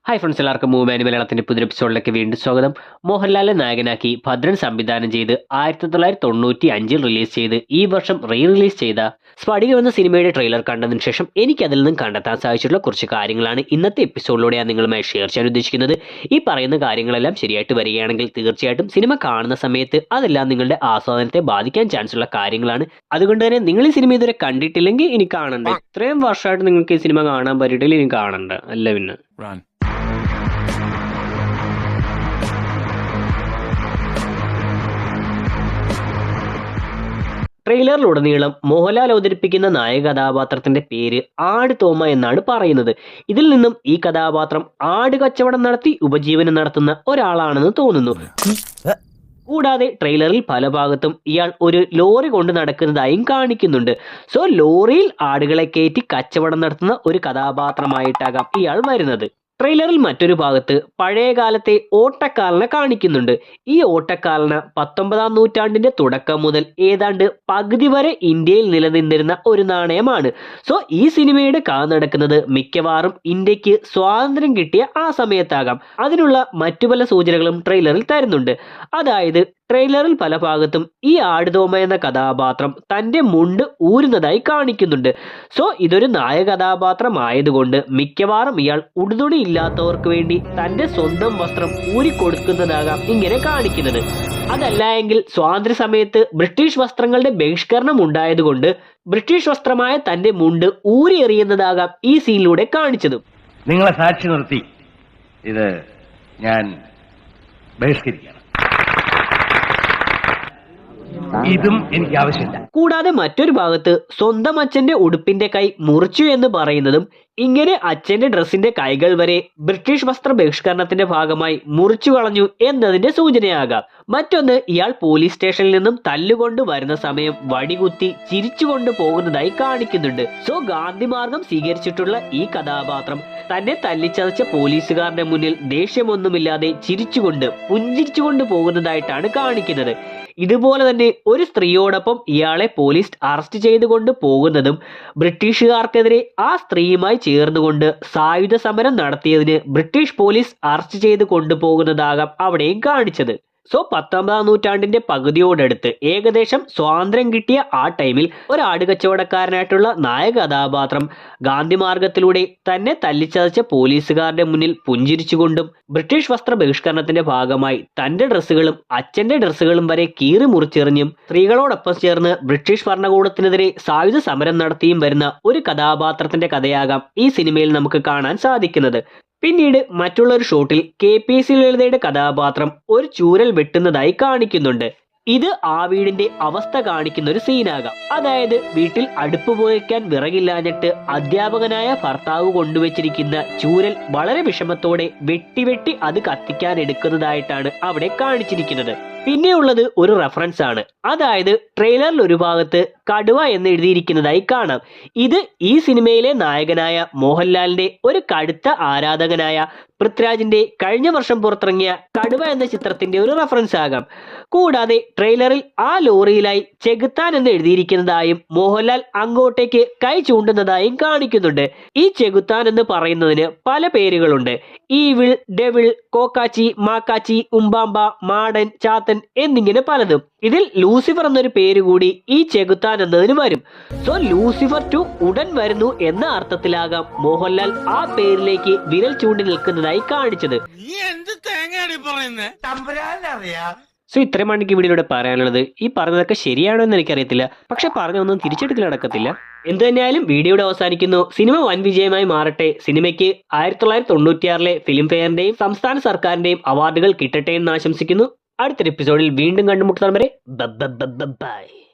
Hi friends, എല്ലാവർക്കും മൂവ്മാനി മലയാളത്തിന്റെ പുതിയ എപ്പിസോഡിലേക്ക് വീണ്ടും സ്വാഗതം. മോഹൻലാലിനെ നായകനാക്കി ഭദ്രൻ സംവിധാനം ചെയ്ത് 1995 റിലീസ് ചെയ്ത് ഈ വർഷം റിലീസ് ചെയ്ത സ്ഫടികം എന്ന സിനിമയുടെ ട്രെയിലർ കണ്ടതിന് ശേഷം എനിക്ക് അതിൽ നിന്നും കണ്ടെത്താൻ സാധിച്ചിട്ടുള്ള കുറച്ച് കാര്യങ്ങളാണ് ഇന്നത്തെ എപ്പിസോഡിലൂടെ ഞാൻ നിങ്ങളുമായി ഷെയർ ചെയ്യാൻ ഉദ്ദേശിക്കുന്നത്. ഈ പറയുന്ന കാര്യങ്ങളെല്ലാം ശരിയായിട്ട് വരികയാണെങ്കിൽ തീർച്ചയായിട്ടും സിനിമ കാണുന്ന സമയത്ത് അതെല്ലാം നിങ്ങളുടെ ആസ്വാദനത്തെ ബാധിക്കാൻ ചാൻസ് ഉള്ള കാര്യങ്ങളാണ്. അതുകൊണ്ട് തന്നെ നിങ്ങൾ ഈ സിനിമ ഇതുവരെ കണ്ടിട്ടില്ലെങ്കിൽ ഇനി കാണണ്ട. ഇത്രയും വർഷമായിട്ട് നിങ്ങൾക്ക് ഈ സിനിമ കാണാൻ പറ്റിയിട്ടില്ല, ഇനി കാണണ്ട. അല്ല പിന്നെ ട്രെയിലറിലുടനീളം മോഹൻലാൽ അവതരിപ്പിക്കുന്ന നായക കഥാപാത്രത്തിന്റെ പേര് ആട് തോമ എന്നാണ് പറയുന്നത്. ഇതിൽ നിന്നും ഈ കഥാപാത്രം ആട് കച്ചവടം നടത്തി ഉപജീവനം നടത്തുന്ന ഒരാളാണെന്ന് തോന്നുന്നു. കൂടാതെ ട്രെയിലറിൽ പല ഭാഗത്തും ഇയാൾ ഒരു ലോറി കൊണ്ട് നടക്കുന്നതായും കാണിക്കുന്നുണ്ട്. സോ ലോറിയിൽ ആടുകളെ കയറ്റി കച്ചവടം നടത്തുന്ന ഒരു കഥാപാത്രമായിട്ടാകാം ഇയാൾ വരുന്നത്. ട്രെയിലറിൽ മറ്റൊരു ഭാഗത്ത് പഴയ കാലത്തെ ഓട്ടക്കാലനെ കാണിക്കുന്നുണ്ട്. ഈ ഓട്ടക്കാലന 19-ാം നൂറ്റാണ്ടിന്റെ തുടക്കം മുതൽ ഏതാണ്ട് പകുതി വരെ ഇന്ത്യയിൽ നിലനിന്നിരുന്ന ഒരു നാണയമാണ്. സോ ഈ സിനിമയുടെ കഥ നടക്കുന്നത് മിക്കവാറും ഇന്ത്യക്ക് സ്വാതന്ത്ര്യം കിട്ടിയ ആ സമയത്താകാം. അതിനുള്ള മറ്റു പല സൂചനകളും ട്രെയിലറിൽ തരുന്നുണ്ട്. അതായത് ട്രെയിലറിൽ പല ഭാഗത്തും ഈ ആടുതോമ എന്ന കഥാപാത്രം തന്റെ മുണ്ട് ഊരുന്നതായി കാണിക്കുന്നുണ്ട്. സോ ഇതൊരു നായക കഥാപാത്രമായതുകൊണ്ട് മിക്കവാറും ഇയാൾ ഉടുതുണി ഇല്ലാത്തവർക്ക് വേണ്ടി തന്റെ സ്വന്തം വസ്ത്രം ഊരിക്കൊടുക്കുന്നതാകാം ഇങ്ങനെ കാണിക്കുന്നത്. അതല്ല എങ്കിൽ സ്വാതന്ത്ര്യ സമയത്ത് ബ്രിട്ടീഷ് വസ്ത്രങ്ങളുടെ ബഹിഷ്കരണം ഉണ്ടായതുകൊണ്ട് ബ്രിട്ടീഷ് വസ്ത്രമായ തന്റെ മുണ്ട് ഊരി എറിയുന്നതാകാം ഈ സീനിലൂടെ കാണിച്ചത്. നിങ്ങളെ സാക്ഷി നിർത്തി ഇത് ഞാൻ ബഹിഷ്കരിക്കണം. ഇതും എനിക്ക് ആവശ്യമില്ല. കൂടാതെ മറ്റൊരു ഭാഗത്ത് സ്വന്തം അച്ഛന്റെ ഉടുപ്പിന്റെ കൈ മുറിച്ചു എന്ന് പറയുന്നതും ഇങ്ങനെ അച്ഛന്റെ ഡ്രസ്സിന്റെ കൈകൾ വരെ ബ്രിട്ടീഷ് വസ്ത്ര ബഹിഷ്കരണത്തിന്റെ ഭാഗമായി മുറിച്ചു കളഞ്ഞു എന്നതിന്റെ സൂചനയാകാം. മറ്റൊന്ന്, ഇയാൾ പോലീസ് സ്റ്റേഷനിൽ നിന്നും തല്ലുകൊണ്ട് വരുന്ന സമയം വടികുത്തി ചിരിച്ചുകൊണ്ട് പോകുന്നതായി കാണിക്കുന്നുണ്ട്. സോ ഗാന്ധി മാർഗം സ്വീകരിച്ചിട്ടുള്ള ഈ കഥാപാത്രം തന്നെ തല്ലിച്ചതച്ച പോലീസുകാരുടെ മുന്നിൽ ദേഷ്യമൊന്നുമില്ലാതെ ചിരിച്ചുകൊണ്ട് പുഞ്ചിരിച്ചുകൊണ്ട് പോകുന്നതായിട്ടാണ് കാണിക്കുന്നത്. ഇതുപോലെ തന്നെ ഒരു സ്ത്രീയോടൊപ്പം ഇയാളെ പോലീസ് അറസ്റ്റ് ചെയ്തുകൊണ്ട് പോകുന്നതും ബ്രിട്ടീഷുകാർക്കെതിരെ ആ സ്ത്രീയുമായി ചേർന്നുകൊണ്ട് സായുധ സമരം നടത്തിയതിന് ബ്രിട്ടീഷ് പോലീസ് അറസ്റ്റ് ചെയ്ത് കൊണ്ടുപോകുന്നതാകാം അവിടെയും കാണിച്ചത്. സോ 19-ാം നൂറ്റാണ്ടിന്റെ പകുതിയോടടുത്ത് ഏകദേശം സ്വാതന്ത്ര്യം കിട്ടിയ ആ ടൈമിൽ ഒരു ആട് കച്ചവടക്കാരനായിട്ടുള്ള നായക കഥാപാത്രം ഗാന്ധി മാർഗത്തിലൂടെ തന്നെ തല്ലിച്ചതച്ച പോലീസുകാരുടെ മുന്നിൽ പുഞ്ചിരിച്ചുകൊണ്ടും ബ്രിട്ടീഷ് വസ്ത്ര ബഹിഷ്കരണത്തിന്റെ ഭാഗമായി തന്റെ ഡ്രസ്സുകളും അച്ഛന്റെ ഡ്രസ്സുകളും വരെ കീറി മുറിച്ചെറിഞ്ഞും സ്ത്രീകളോടൊപ്പം ചേർന്ന് ബ്രിട്ടീഷ് ഭരണകൂടത്തിനെതിരെ സായുധ സമരം നടത്തിയും വരുന്ന ഒരു കഥാപാത്രത്തിന്റെ കഥയാകാം ഈ സിനിമയിൽ നമുക്ക് കാണാൻ സാധിക്കുന്നത്. പിന്നീട് മറ്റുള്ള ഒരു ഷോട്ടിൽ KPC ലളിതയുടെ കഥാപാത്രം ഒരു ചൂരൽ വെട്ടുന്നതായി കാണിക്കുന്നുണ്ട്. ഇത് ആ വീടിന്റെ അവസ്ഥ കാണിക്കുന്ന ഒരു സീനാകാം. അതായത് വീട്ടിൽ അടുപ്പ് പുകയ്ക്കാൻ വിറകില്ലാഞ്ഞിട്ട് അധ്യാപകനായ ഭർത്താവ് കൊണ്ടുവച്ചിരിക്കുന്ന ചൂരൽ വളരെ വിഷമത്തോടെ വെട്ടി അത് കത്തിക്കാൻ എടുക്കുന്നതായിട്ടാണ് അവിടെ കാണിച്ചിരിക്കുന്നത്. പിന്നെയുള്ളത് ഒരു റെഫറൻസ് ആണ്. അതായത് ട്രെയിലറിൽ ഒരു ഭാഗത്ത് കടുവ എന്ന് എഴുതിയിരിക്കുന്നതായി കാണാം. ഇത് ഈ സിനിമയിലെ നായകനായ മോഹൻലാലിന്റെ ഒരു കടുത്ത ആരാധകനായ പൃഥ്വിരാജിന്റെ കഴിഞ്ഞ വർഷം പുറത്തിറങ്ങിയ കടുവ എന്ന ചിത്രത്തിന്റെ ഒരു റെഫറൻസ് ആകാം. കൂടാതെ ട്രെയിലറിൽ ആ ലോറിയിലായി ചെകുത്താൻ എന്ന് എഴുതിയിരിക്കുന്നതായും മോഹൻലാൽ അങ്ങോട്ടേക്ക് കൈ ചൂണ്ടുന്നതായും കാണിക്കുന്നുണ്ട്. ഈ ചെകുത്താൻ എന്ന് പറയുന്നതിന് പല പേരുകളുണ്ട്. ഈവിൾ, ഡെവിൾ, കോക്കാച്ചി, മാക്കാച്ചി, ഉമ്പാമ്പ, മാടൻ, ചാത്തൻ എന്നിങ്ങനെ പലതും. ഇതിൽ ലൂസിഫർ എന്നൊരു പേര് കൂടി ഈ ചെകുത്താൻ എന്നതിന് വരും. സോ ലൂസിഫർ 2 ഉടൻ വരുന്നു എന്ന അർത്ഥത്തിലാകാം മോഹൻലാൽ ആ പേരിലേക്ക് വിരൽ ചൂണ്ടി നിൽക്കുന്നതായി കാണിച്ചത്. സോ ഇത്രയുമാണ് എനിക്ക് വീഡിയോയിലൂടെ പറയാനുള്ളത്. ഈ പറഞ്ഞതൊക്കെ ശരിയാണോ എന്ന് എനിക്കറിയത്തില്ല, പക്ഷെ പറഞ്ഞൊന്നും തിരിച്ചെടുക്കൽ നടക്കത്തില്ല. എന്തു തന്നെയായാലും വീഡിയോയുടെ അവസാനിക്കുന്നു. സിനിമ വൻ വിജയമായി മാറട്ടെ. സിനിമയ്ക്ക് 1996 ഫിലിം ഫെയറിന്റെയും സംസ്ഥാന സർക്കാരിന്റെയും അവാർഡുകൾ കിട്ടട്ടെ എന്ന് ആശംസിക്കുന്നു. അടുത്തൊരു എപ്പിസോഡിൽ വീണ്ടും കണ്ടുമുട്ടുന്നവരെ ബൈ.